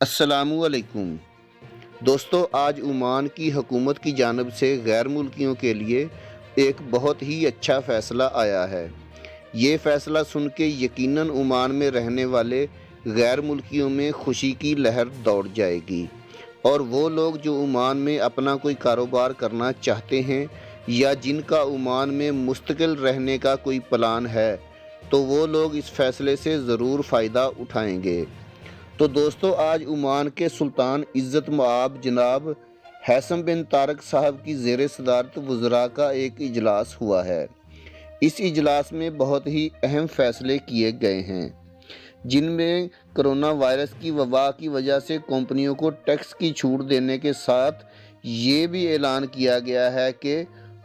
السلام علیکم دوستو، آج عمان کی حکومت کی جانب سے غیر ملکیوں کے لیے ایک بہت ہی اچھا فیصلہ آیا ہے۔ یہ فیصلہ سن کے یقیناً عمان میں رہنے والے غیر ملکیوں میں خوشی کی لہر دوڑ جائے گی، اور وہ لوگ جو عمان میں اپنا کوئی کاروبار کرنا چاہتے ہیں یا جن کا عمان میں مستقل رہنے کا کوئی پلان ہے، تو وہ لوگ اس فیصلے سے ضرور فائدہ اٹھائیں گے۔ تو دوستو، آج عمان کے سلطان عزت مآب جناب ہیثم بن طارق صاحب کی زیر صدارت وزراء کا ایک اجلاس ہوا ہے۔ اس اجلاس میں بہت ہی اہم فیصلے کیے گئے ہیں، جن میں کرونا وائرس کی وبا کی وجہ سے کمپنیوں کو ٹیکس کی چھوٹ دینے کے ساتھ یہ بھی اعلان کیا گیا ہے کہ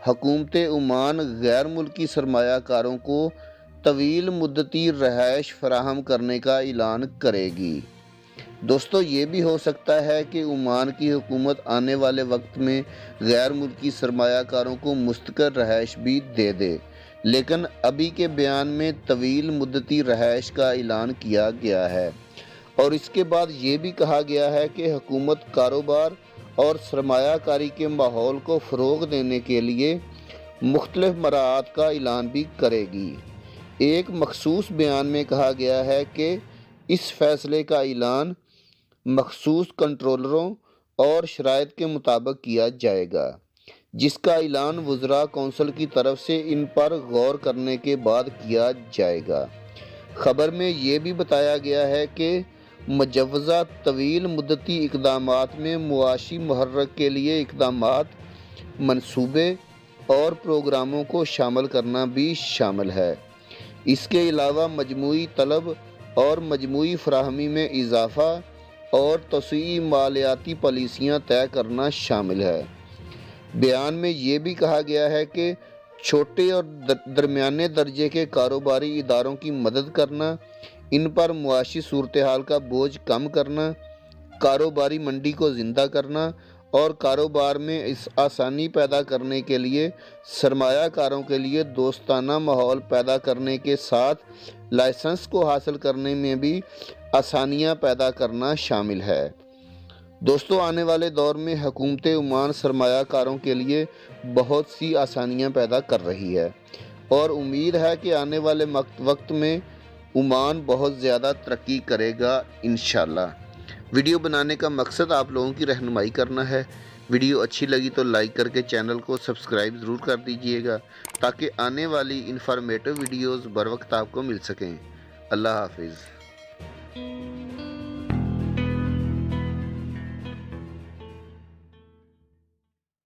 حکومت عمان غیر ملکی سرمایہ کاروں کو طویل مدتی رہائش فراہم کرنے کا اعلان کرے گی۔ دوستو، یہ بھی ہو سکتا ہے کہ عمان کی حکومت آنے والے وقت میں غیر ملکی سرمایہ کاروں کو مستقل رہائش بھی دے دے، لیکن ابھی کے بیان میں طویل مدتی رہائش کا اعلان کیا گیا ہے، اور اس کے بعد یہ بھی کہا گیا ہے کہ حکومت کاروبار اور سرمایہ کاری کے ماحول کو فروغ دینے کے لیے مختلف مراعات کا اعلان بھی کرے گی۔ ایک مخصوص بیان میں کہا گیا ہے کہ اس فیصلے کا اعلان مخصوص کنٹرولروں اور شرائط کے مطابق کیا جائے گا، جس کا اعلان وزراء کونسل کی طرف سے ان پر غور کرنے کے بعد کیا جائے گا۔ خبر میں یہ بھی بتایا گیا ہے کہ مجوزہ طویل مدتی اقدامات میں معاشی محرک کے لیے اقدامات، منصوبے اور پروگراموں کو شامل کرنا بھی شامل ہے۔ اس کے علاوہ مجموعی طلب اور مجموعی فراہمی میں اضافہ اور توسیعی مالیاتی پالیسیاں طے کرنا شامل ہے۔ بیان میں یہ بھی کہا گیا ہے کہ چھوٹے اور درمیانے درجے کے کاروباری اداروں کی مدد کرنا، ان پر معاشی صورتحال کا بوجھ کم کرنا، کاروباری منڈی کو زندہ کرنا اور کاروبار میں آسانی پیدا کرنے کے لیے سرمایہ کاروں کے لیے دوستانہ ماحول پیدا کرنے کے ساتھ لائسنس کو حاصل کرنے میں بھی آسانیاں پیدا کرنا شامل ہے۔ دوستو، آنے والے دور میں حکومت عمان سرمایہ کاروں کے لیے بہت سی آسانیاں پیدا کر رہی ہے، اور امید ہے کہ آنے والے وقت میں عمان بہت زیادہ ترقی کرے گا انشاءاللہ۔ ویڈیو بنانے کا مقصد آپ لوگوں کی رہنمائی کرنا ہے۔ ویڈیو اچھی لگی تو لائک کر کے چینل کو سبسکرائب ضرور کر دیجئے گا، تاکہ آنے والی انفارمیٹو ویڈیوز بر وقت آپ کو مل سکیں۔ اللہ حافظ۔